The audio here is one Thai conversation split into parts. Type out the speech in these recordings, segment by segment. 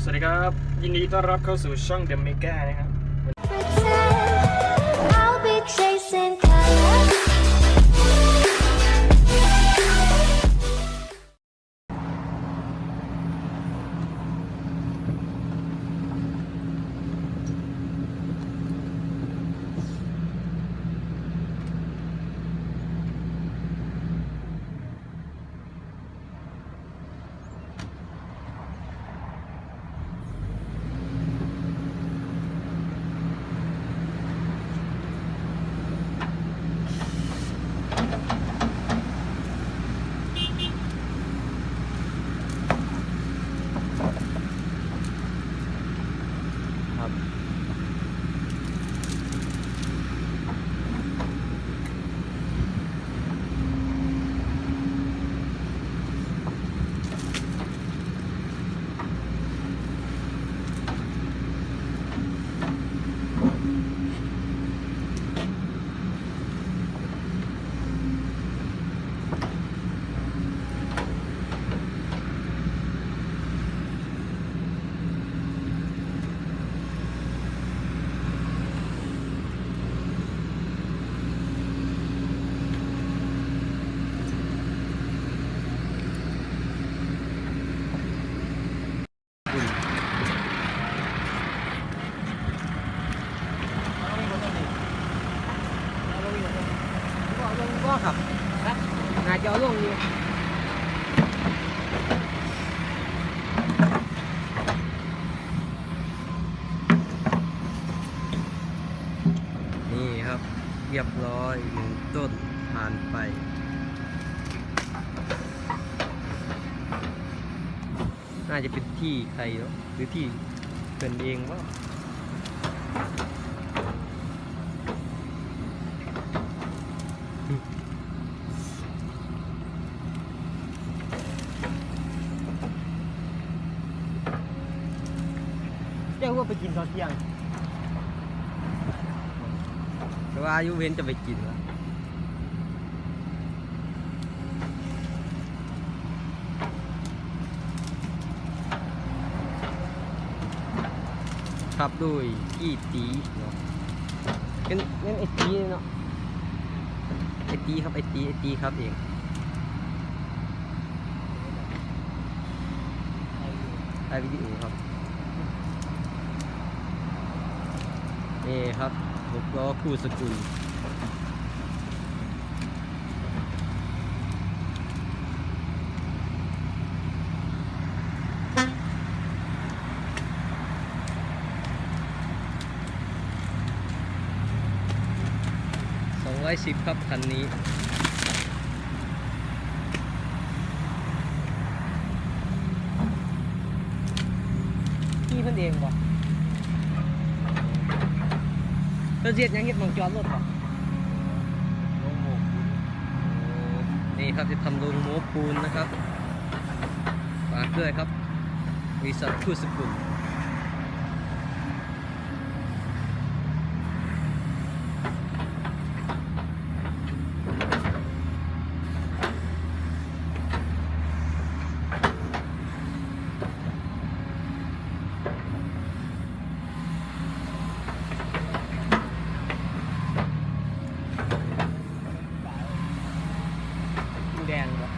สวัสดีครับยินดีต้อนรับเข้าสู่ช่อง The Mega นะครับ I'll be chasing colors. ครับก็ครับน่าจะเอาลงอยู่นี่ครับเรียบร้อยหนึ่งต้นผ่านไปน่าจะเป็นที่ใครเนาะหรือที่เป็นเองว่าเรียกว่าไปกินตอนเที่ยงแต่ว่าอายุเว้นจะไปกินแล้วครับด้วยกี่ตีเนาะงั้นไอตีเนาะไอตีครับไอตีครับเองไอวิดีโอครับนี่ครับ6 ล้อคู่สกุล210ครับคันนี้พี่เพิ่นเองบ่เพิ่นเฮ็ดหยังเฮ็ดหม่องจอดรถบ่นี่ครับจะทำโรงโม้ปูนนะครับฝากด้วยครับบริษัทคู่สกุลแดงบ่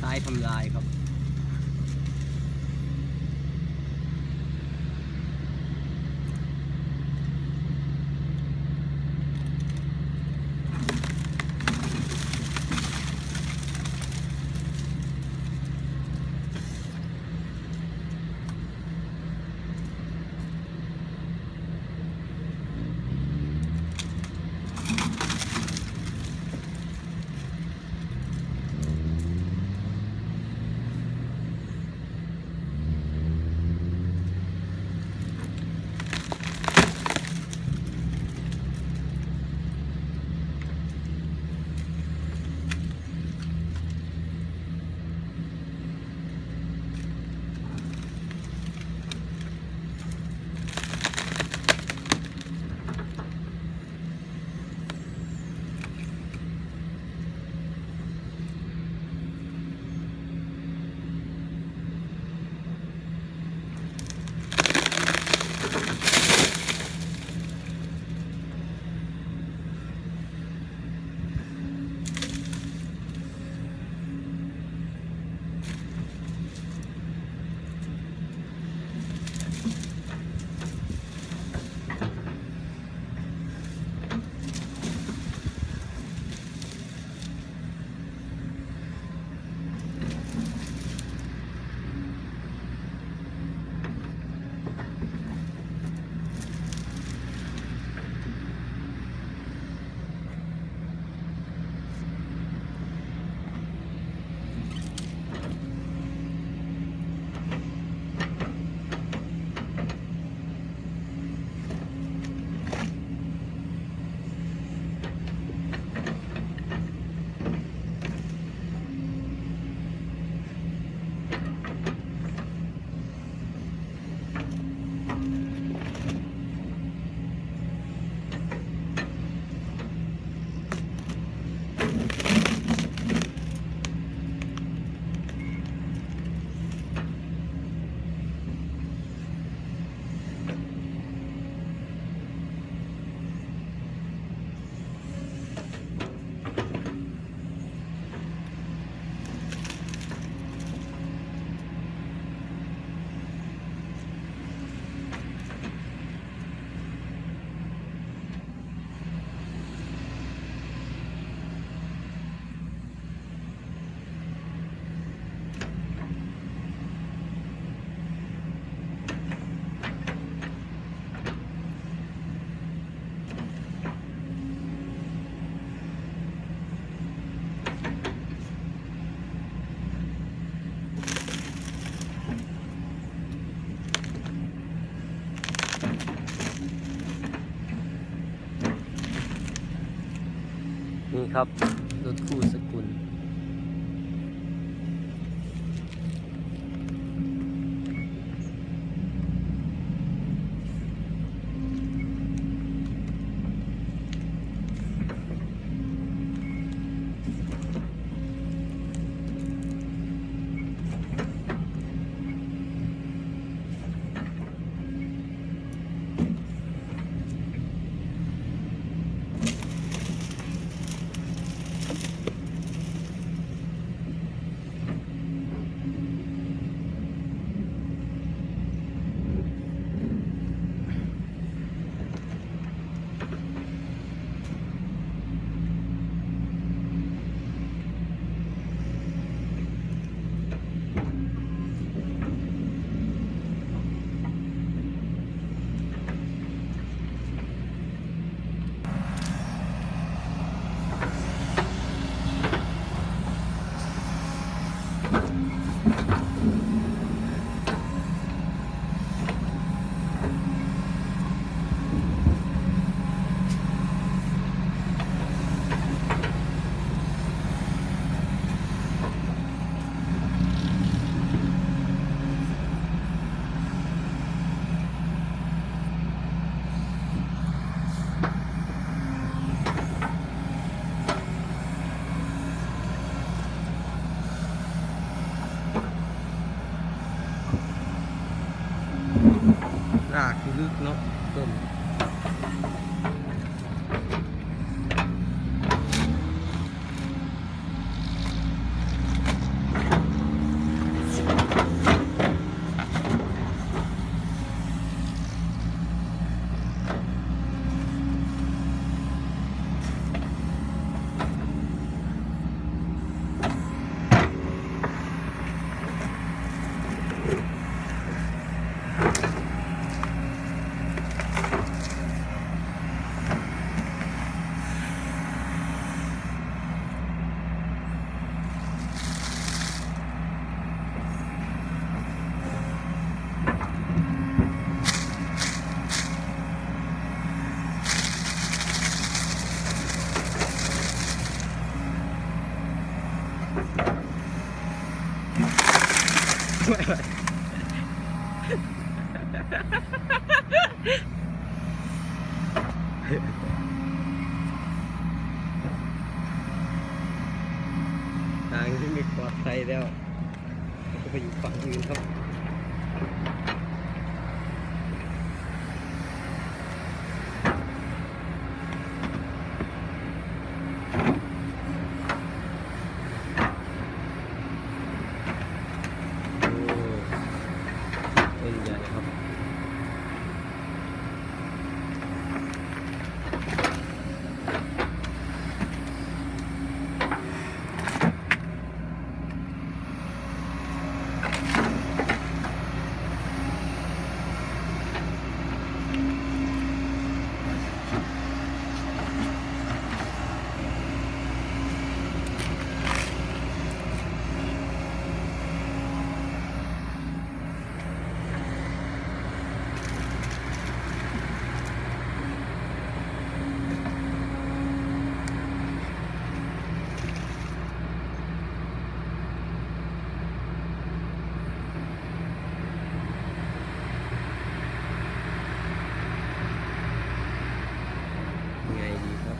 ายทำลายครับนี่ครับรถคู่สกุลรากลึกเนาะต้น ทางที่ไม่ปลอดภัยแล้วก็ไปอยู่ฝั่งอื่นครับโอ้เป็นใหญ่ครับไงดีครับ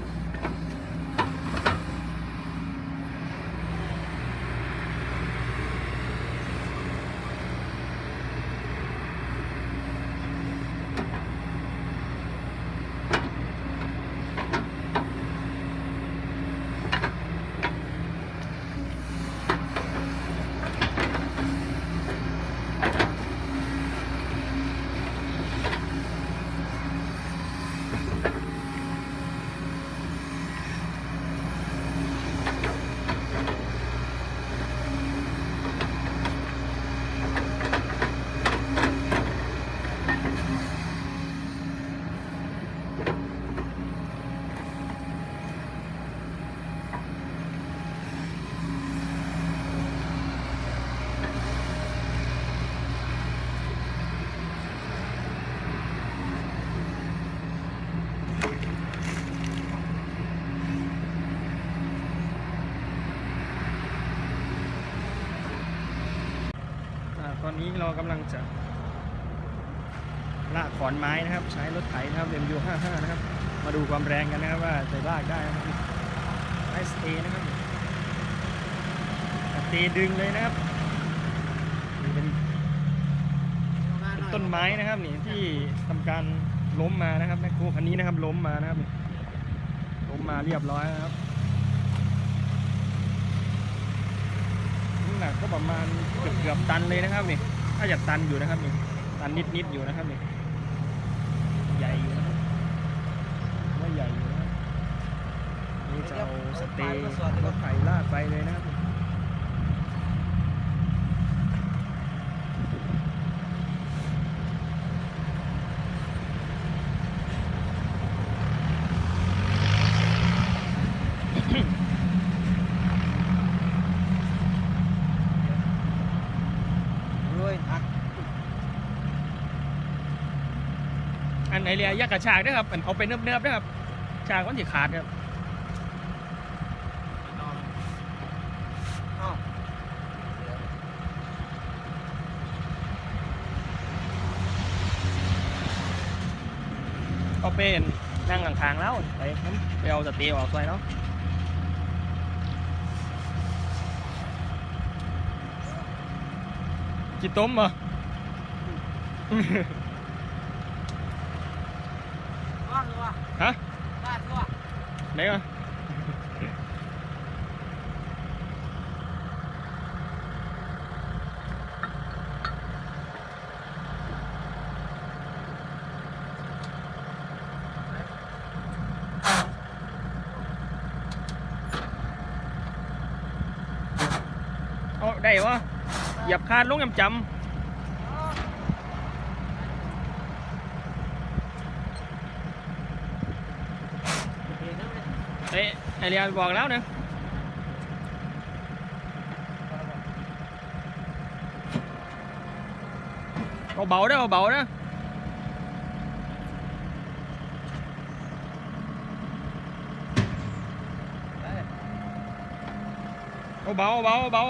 ตอนนี้เรากำลังจะลากขอนไม้นะครับใช้รถไถนะครับ MU55 นะครับมาดูความแรงกันนะครับว่าจะลากได้นะครับไอสเตนะครับเตดึงเลยนะครับนี่เป็นต้นไม้นะครับนี่ที่ทำการล้มมานะครับแมคโครคันนี้นะครับล้มมานะครับล้มมาเรียบร้อยนะครับน้ำหนักก็ประมาณเกือบตันเลยนะครับนี่ถ้าจะตันอยู่นะครับนี่ตันนิดอยู่นะครับนี่ใหญ่อยู่นะครับว่าใหญ่อยู่นะนี่จะเอาสเตย์รถไถลากไปเลยนะครับอันไอเรียยักษ์กับฉากด้วยครับเอาไปเนิบๆด้วยครับฉากมันจะขาดครับเอาเป็นนั่งหลังทางแล้วไปเอาสเตย์ออกไปเนาะกินต้มเหรอ ฮะไหนวะเอาได้วะเหยียบคานลงจำเอ้ยไอเรียนบอกแล้วนะเบาๆนะเบาๆนะ เบาเบาเบา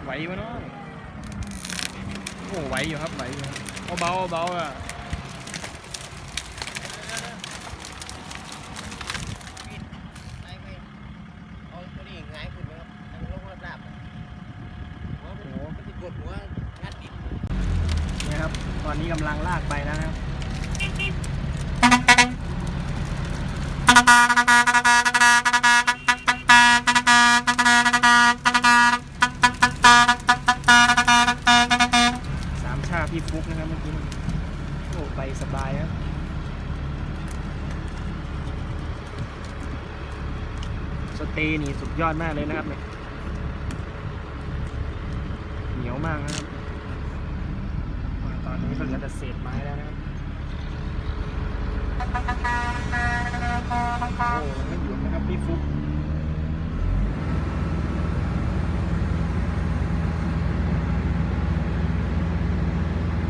ไหวปะเนาะโอ้ไหวอยู่ครับไหวอยู่เบาเบาอ่ะ เอาตัวนี้ง่ายขึ้นไหมครับทางลงระดับหัวมันจะกดหัวงัดดิน นี่ครับตอนนี้กำลังลากไปแล้วนะครับสามชาพี่ฟุกนะครับเมื่อกี้นี่โอ้ไปสบายครับสเตย์นี่สุดยอดมากเลยนะครับเนี่ยเหนียวมากนะครับตอนนี้ก็เหลือแต่เศษไม้แล้วนะครับโอ้ไม่หยุดนะครับพี่ฟุก